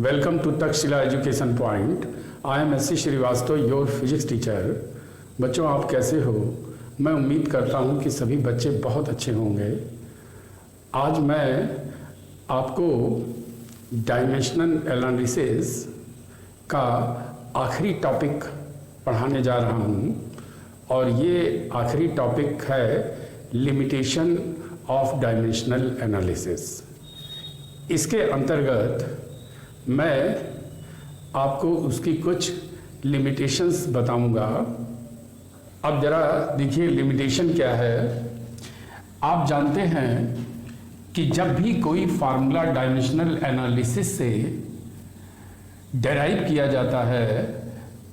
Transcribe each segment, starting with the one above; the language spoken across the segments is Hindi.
Welcome to Takshila Education Point. I am S.C. Srivastava, your physics teacher. बच्चों, आप कैसे हो? मैं उम्मीद करता हूँ कि सभी बच्चे बहुत अच्छे होंगे। आज मैं आपको डायमेंशनल एनालिसिस का आखिरी टॉपिक पढ़ाने जा रहा हूँ और ये आखिरी टॉपिक है लिमिटेशन ऑफ डायमेंशनल एनालिसिस। इसके अंतर्गत मैं आपको उसकी कुछ लिमिटेशंस बताऊंगा। अब ज़रा देखिए लिमिटेशन क्या है। आप जानते हैं कि जब भी कोई फार्मूला डायमेंशनल एनालिसिस से डेराइव किया जाता है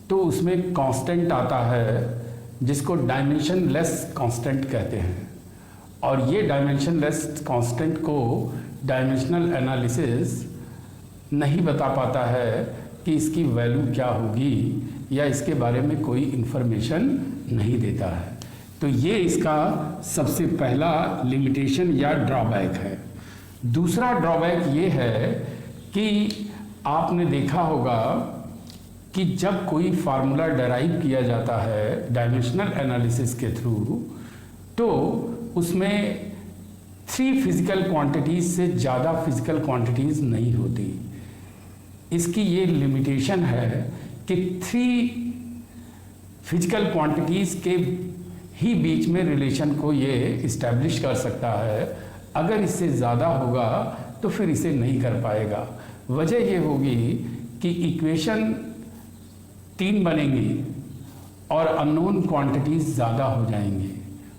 तो उसमें कांस्टेंट आता है जिसको डायमेंशनलेस कांस्टेंट कहते हैं, और ये डायमेंशनलेस कांस्टेंट को डायमेंशनल एनालिसिस नहीं बता पाता है कि इसकी वैल्यू क्या होगी या इसके बारे में कोई इन्फॉर्मेशन नहीं देता है। तो ये इसका सबसे पहला लिमिटेशन या ड्रॉबैक है। दूसरा ड्रॉबैक ये है कि आपने देखा होगा कि जब कोई फार्मूला डेराइव किया जाता है डायमेंशनल एनालिसिस के थ्रू तो उसमें 3 फिजिकल क्वांटिटीज से ज़्यादा फिजिकल क्वांटिटीज नहीं होती। इसकी ये लिमिटेशन है कि 3 फिजिकल क्वांटिटीज के ही बीच में रिलेशन को ये इस्टेब्लिश कर सकता है। अगर इससे ज़्यादा होगा तो फिर इसे नहीं कर पाएगा। वजह ये होगी कि इक्वेशन 3 बनेंगी और अननोन क्वांटिटीज ज़्यादा हो जाएंगी,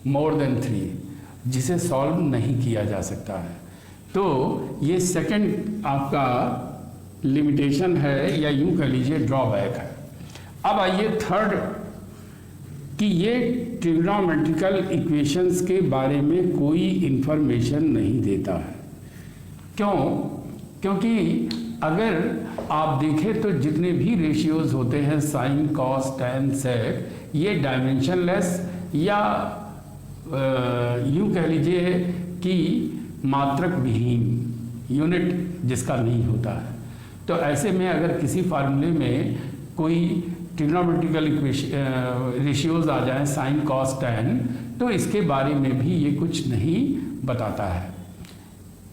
मोर देन 3, जिसे सॉल्व नहीं किया जा सकता है। तो ये सेकंड आपका लिमिटेशन है या यूं कह लीजिए ड्रॉबैक है। अब आइए थर्ड कि ये ट्रिग्नोमेट्रिकल इक्वेशंस के बारे में कोई इंफॉर्मेशन नहीं देता है। क्यों? क्योंकि अगर आप देखें तो जितने भी रेशियोज होते हैं साइन, कॉस, टैन, सेक, ये डायमेंशनलेस या यूं कह लीजिए कि मात्रक विहीन, यूनिट जिसका नहीं होता है। तो ऐसे में अगर किसी फार्मूले में कोई ट्रिग्नोमेट्रिकल रेशियोज आ जाएं साइन, कॉस, टैन, तो इसके बारे में भी ये कुछ नहीं बताता है।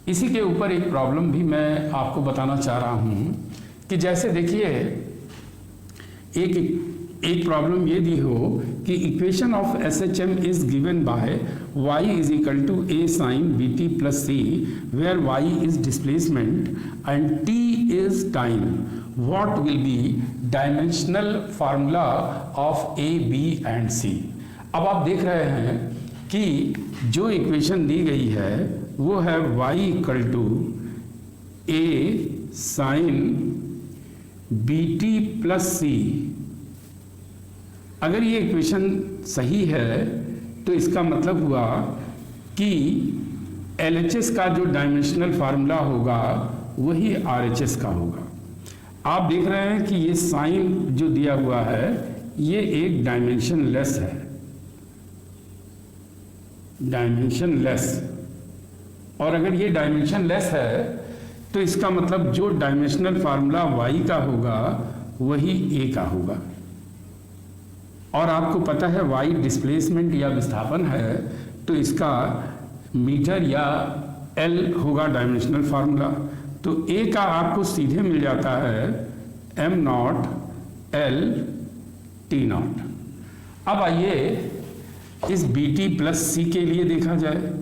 इसी के ऊपर एक प्रॉब्लम भी मैं आपको बताना चाह रहा हूँ कि जैसे देखिए एक प्रॉब्लम ये दी हो कि equation of SHM is given by y is equal to a sin bt plus c where y is displacement and t is time. What will be dimensional formula of a, b and c। अब आप देख रहे हैं कि जो इक्वेशन दी गई है वो है y equal to a sin bt plus c। अगर ये इक्वेशन सही है तो इसका मतलब हुआ कि LHS का जो डायमेंशनल फार्मूला होगा वही RHS का होगा। आप देख रहे हैं कि ये साइन जो दिया हुआ है ये एक डायमेंशनलेस है, डायमेंशनलेस। और अगर ये डायमेंशनलेस है तो इसका मतलब जो डायमेंशनल फार्मूला y का होगा वही a का होगा। और आपको पता है y डिस्प्लेसमेंट या विस्थापन है तो इसका मीटर या L होगा डायमेंशनल फार्मूला। तो a का आपको सीधे मिल जाता है m0 L T0। अब आइए इस bt प्लस c के लिए देखा जाए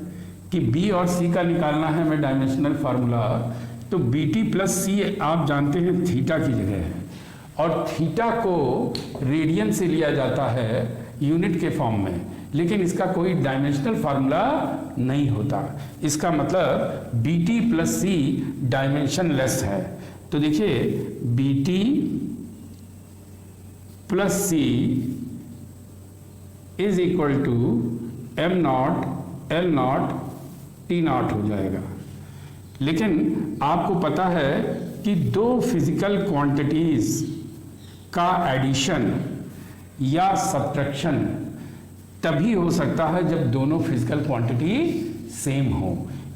कि b और c का निकालना है हमें डायमेंशनल फार्मूला। तो bt प्लस c आप जानते हैं थीटा की जगह है और थीटा को रेडियन से लिया जाता है यूनिट के फॉर्म में, लेकिन इसका कोई डायमेंशनल फार्मूला नहीं होता। इसका मतलब bt प्लस c डायमेंशनलेस है। तो देखिए bt plus c is equal to m0 L0 T0 हो जाएगा। लेकिन आपको पता है कि 2 फिजिकल क्वांटिटीज का एडिशन या सब्ट्रैक्शन तभी हो सकता है जब दोनों फिजिकल क्वांटिटी सेम हो।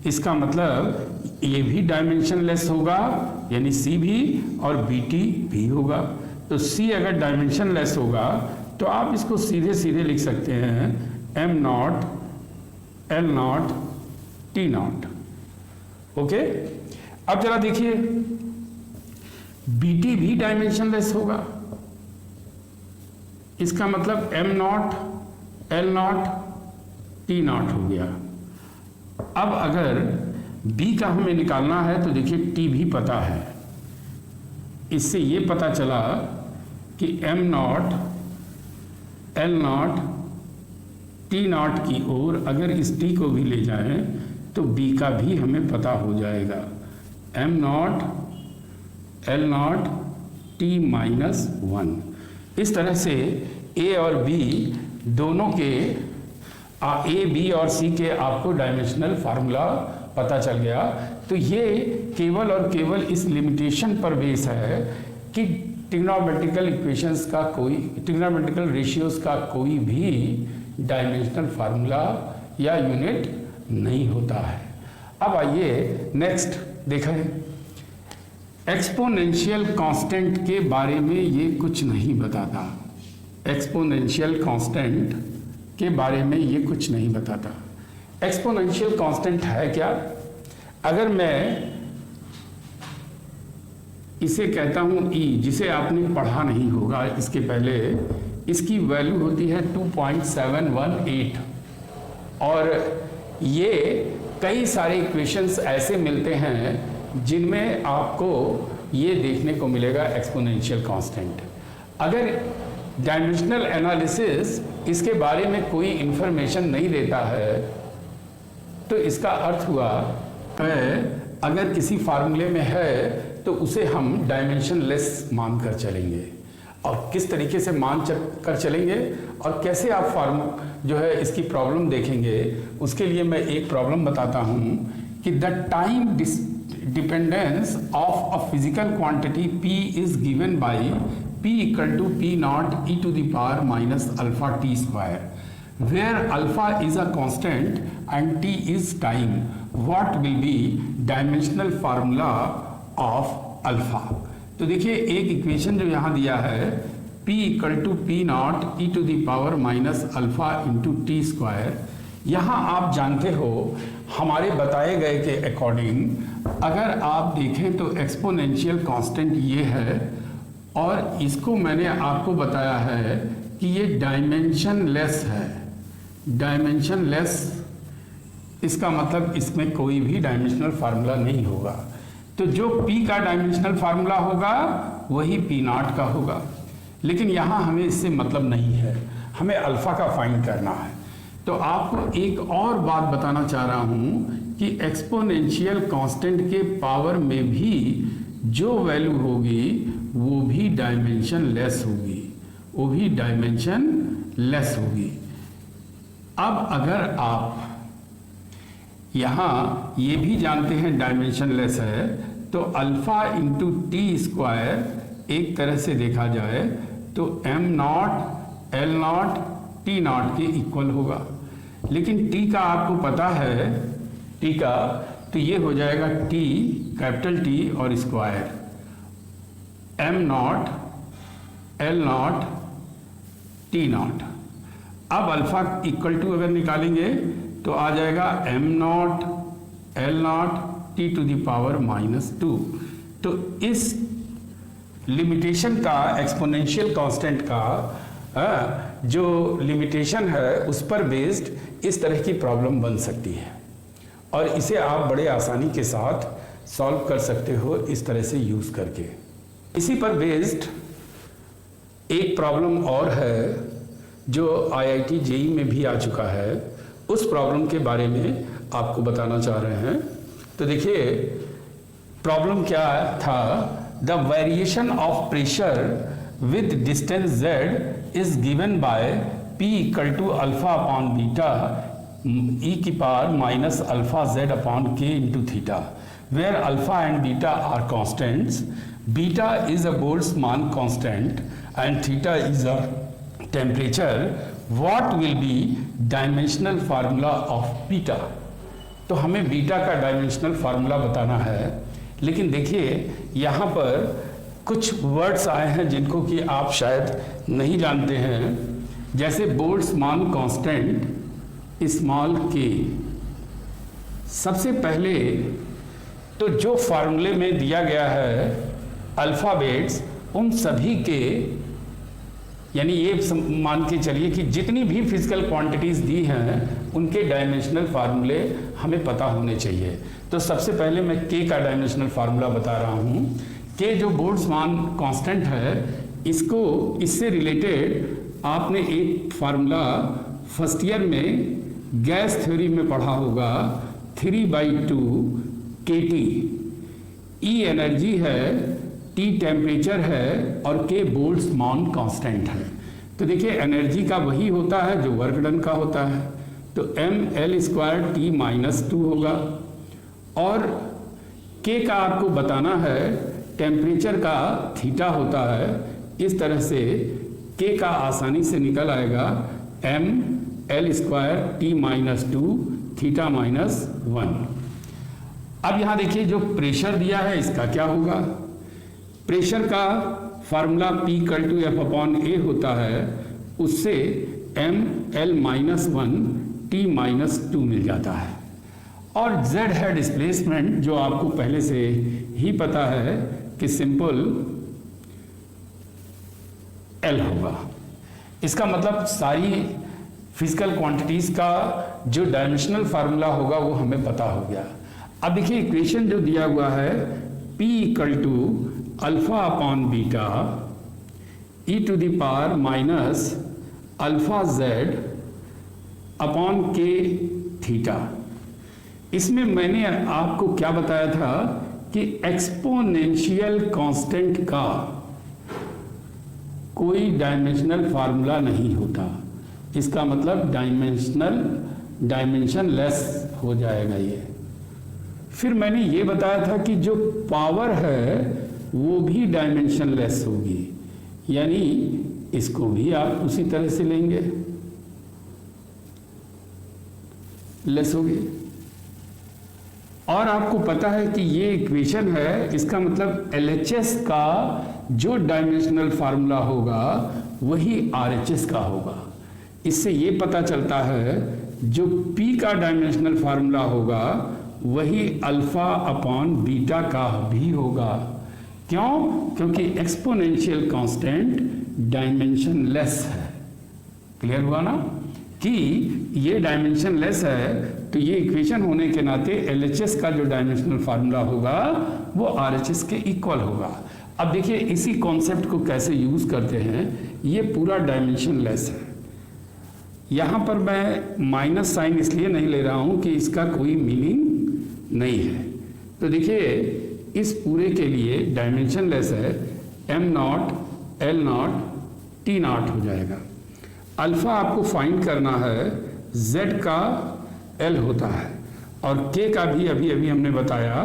इसका मतलब ये भी डायमेंशनलेस होगा, यानी सी भी, और बीटी भी होगा। तो सी अगर डायमेंशनलेस होगा तो आप इसको सीधे सीधे लिख सकते हैं M naught L naught T not. Okay, अब जरा देखिए बीटी भी डायमेंशनलेस होगा, इसका मतलब M naught L naught T not हो गया। अब अगर बी का हमें निकालना है तो देखिए टी भी पता है, इससे ये पता चला कि M naught L naught T not की ओर अगर इस टी को भी ले जाएं तो बी का भी हमें पता हो जाएगा, M naught L naught T minus 1। इस तरह से ए और बी दोनों के ए बी और सी के आपको डायमेंशनल फार्मूला पता चल गया। तो ये केवल और केवल इस लिमिटेशन पर बेस है कि ट्रिग्नोमेट्रिकल इक्वेशंस का कोई, ट्रिग्नोमेट्रिकल रेशियोज का कोई भी डायमेंशनल फार्मूला या यूनिट नहीं होता है। अब आइए नेक्स्ट देखें, एक्सपोनेंशियल कांस्टेंट के बारे में ये कुछ नहीं बताता। एक्सपोनेंशियल कांस्टेंट के बारे में ये कुछ नहीं बताता। एक्सपोनेंशियल कांस्टेंट है क्या? अगर मैं इसे कहता हूं E, जिसे आपने पढ़ा नहीं होगा इसके पहले, इसकी वैल्यू होती है 2.718 और ये कई सारे इक्वेशंस ऐसे मिलते हैं जिनमें आपको ये देखने को मिलेगा एक्सपोनेंशियल कांस्टेंट। अगर डायमेंशनल एनालिसिस इसके बारे में कोई इंफॉर्मेशन नहीं देता है तो इसका अर्थ हुआ अगर किसी फार्मूले में है तो उसे हम डायमेंशनलेस मान कर चलेंगे। और किस तरीके से मान कर चलेंगे और कैसे आप जो है इसकी प्रॉब्लम देखेंगे, उसके लिए मैं एक प्रॉब्लम बताता हूं कि the time dependence of a physical quantity P is given by P equal to P naught e to the power minus alpha T square, where alpha is a constant and t is time. What will be dimensional formula of alpha? तो देखिए एक इक्वेशन जो यहाँ दिया है P equal to P naught e to the power minus alpha into T square. यहाँ आप जानते हो हमारे बताए गए के अकॉर्डिंग अगर आप देखें तो एक्सपोनेंशियल कांस्टेंट ये है और इसको मैंने आपको बताया है कि ये डायमेंशनलेस है। डायमेंशनलेस इसका मतलब इसमें कोई भी डायमेंशनल फार्मूला नहीं होगा। तो जो P का डायमेंशनल फार्मूला होगा वही P नॉट का होगा, लेकिन यहाँ हमें इससे मतलब नहीं है, हमें अल्फा का फाइंड करना है। तो आपको एक और बात बताना चाह रहा हूँ कि एक्सपोनेंशियल कांस्टेंट के पावर में भी जो वैल्यू होगी वो भी डायमेंशनलेस होगी, वो भी डायमेंशनलेस होगी। अब अगर आप यहाँ ये भी जानते हैं डायमेंशनलेस है तो अल्फा इंटू टी स्क्वायर एक तरह से देखा जाए तो M naught L naught T not के इक्वल होगा। लेकिन टी का आपको पता है, टी का तो ये हो जाएगा टी कैपिटल टी और square, M naught L naught T naught. अब अल्फा इक्वल टू अगर निकालेंगे तो आ जाएगा M naught L naught T to the power minus 2। तो इस लिमिटेशन का, एक्सपोनेंशियल कांस्टेंट का जो लिमिटेशन है उस पर बेस्ड इस तरह की प्रॉब्लम बन सकती है और इसे आप बड़े आसानी के साथ सॉल्व कर सकते हो इस तरह से यूज करके। इसी पर बेस्ड एक प्रॉब्लम और है जो IIT JEE में भी आ चुका है, उस प्रॉब्लम के बारे में आपको बताना चाह रहे हैं। तो देखिए प्रॉब्लम क्या था, the variation of pressure with distance z is given by P equal to alpha upon beta e की power minus alpha z upon k into theta, where alpha and beta are constants, beta is a Boltzmann constant and theta is a temperature, what will be dimensional formula of beta. तो तो हमें बीटा का डायमेंशनल फार्मूला बताना है। लेकिन देखिए यहाँ पर कुछ वर्ड्स आए हैं जिनको कि आप शायद नहीं जानते हैं, जैसे बोल्ट्जमान कांस्टेंट स्मॉल के। सबसे पहले तो जो फार्मूले में दिया गया है अल्फ़ाबेट्स, उन सभी के, यानी ये मान के चलिए कि जितनी भी फिजिकल क्वांटिटीज़ दी हैं उनके डायमेंशनल फार्मूले हमें पता होने चाहिए। तो सबसे पहले मैं के का डायमेंशनल फार्मूला बता रहा हूँ। के जो बोल्ट्जमान कांस्टेंट है, इससे रिलेटेड आपने एक फार्मूला फर्स्ट ईयर में गैस थ्योरी में पढ़ा होगा, 3/2 kT। ई एनर्जी है, टी टेम्परेचर है और के बोल्ट्जमान कांस्टेंट है। तो देखिए एनर्जी का वही होता है जो वर्क डन का होता है, तो mL² T-2 होगा। और के का आपको बताना है, टेम्परेचर का थीटा होता है, इस तरह से के का आसानी से निकल आएगा mL² T-2 थीटा -1। अब यहाँ देखिए जो प्रेशर दिया है इसका क्या होगा। प्रेशर का फार्मूला P=F/A होता है, उससे mL-1 T-2 मिल जाता है। और Z है डिस्प्लेसमेंट, जो आपको पहले से ही पता है कि सिंपल L होगा। इसका मतलब सारी फिजिकल क्वांटिटीज का जो डायमेंशनल फार्मूला होगा वो हमें पता हो गया। अब देखिए इक्वेशन जो दिया हुआ है P = α/β e⁻⁻ α/z/k θ। इसमें मैंने आपको क्या बताया था कि एक्सपोनेंशियल कांस्टेंट का कोई डायमेंशनल फार्मूला नहीं होता। इसका मतलब डायमेंशन लेस हो जाएगा ये। फिर मैंने ये बताया था कि जो पावर है वो भी डायमेंशन लेस होगी, यानी इसको भी आप उसी तरह से लेंगे, लेस होगी। और आपको पता है कि ये इक्वेशन है, इसका मतलब LHS का जो डायमेंशनल फार्मूला होगा वही RHS का होगा। इससे ये पता चलता है जो P का डायमेंशनल फार्मूला होगा वही α/β का भी होगा। क्यों? क्योंकि एक्सपोनेंशियल कांस्टेंट डायमेंशन लेस है। क्लियर हुआ ना कि ये डायमेंशन लेस है, तो ये इक्वेशन होने के नाते LHS का जो डायमेंशनल फार्मूला होगा वो RHS के इक्वल होगा। अब देखिए इसी कॉन्सेप्ट को कैसे यूज करते हैं। ये पूरा डायमेंशन लेस है। यहाँ पर मैं माइनस साइन इसलिए नहीं ले रहा हूँ कि इसका कोई मीनिंग नहीं है। तो देखिए इस पूरे के लिए डायमेंशन लेस है, m0 L0 T0 हो जाएगा। अल्फा आपको फाइंड करना है, z का L होता है और k का भी अभी हमने बताया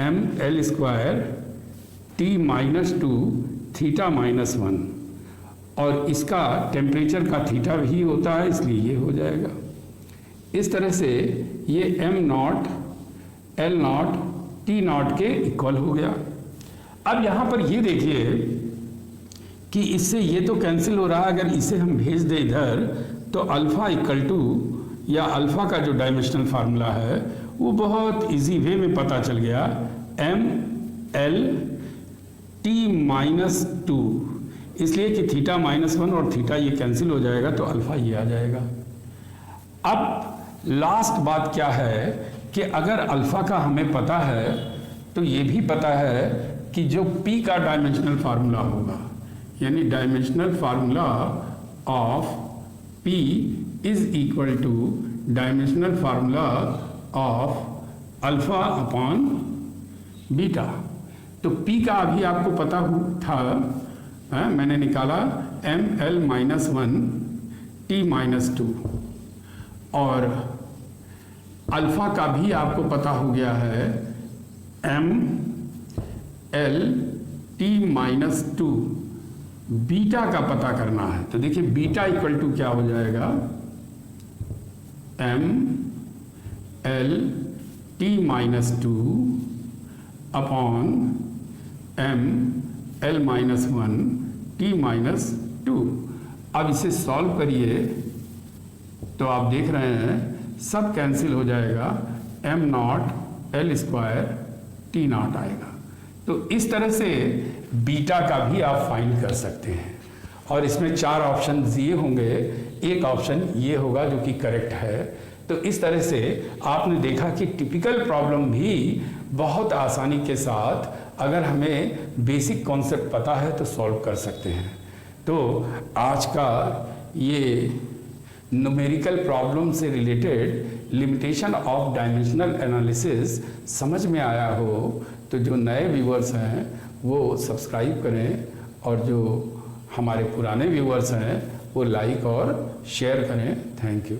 mL² T-2 थीटा -1 और इसका टेम्परेचर का थीटा भी होता है, इसलिए ये हो जाएगा। इस तरह से ये m0 L0 T0 के इक्वल हो गया। अब यहाँ पर ये देखिए कि इससे ये तो कैंसिल हो रहा है। अगर इसे हम भेज दें इधर तो अल्फा = या अल्फा का जो डायमेंशनल फार्मूला है वो बहुत इजी वे में पता चल गया, mL T-2, इसलिए कि थीटा -1 और थीटा ये कैंसिल हो जाएगा तो अल्फा ये आ जाएगा। अब लास्ट बात क्या है कि अगर अल्फा का हमें पता है तो ये भी पता है कि जो P का डायमेंशनल फार्मूला होगा, यानी dimensional formula of P = dimensional formula of α/β। तो P का अभी आपको पता था, मैंने निकाला mL-1 T-2 और अल्फा का भी आपको पता हो गया है mL T-2। बीटा का पता करना है तो देखिए बीटा = क्या हो जाएगा, mL t minus 2 upon m l minus 1 t minus 2। अब इसे सॉल्व करिए तो आप देख रहे हैं सब कैंसिल हो जाएगा, m not l square t not आएगा। तो इस तरह से बीटा का भी आप फाइंड कर सकते हैं। और इसमें 4 ऑप्शन ये होंगे, एक ऑप्शन ये होगा जो कि करेक्ट है। तो इस तरह से आपने देखा कि टिपिकल प्रॉब्लम भी बहुत आसानी के साथ अगर हमें बेसिक कॉन्सेप्ट पता है तो सॉल्व कर सकते हैं। तो आज का ये न्यूमेरिकल प्रॉब्लम से related limitation of dimensional analysis समझ में आया हो तो जो नए व्यूअर्स हैं वो सब्सक्राइब करें, और जो हमारे पुराने व्यूअर्स हैं वो लाइक और शेयर करें। Thank you.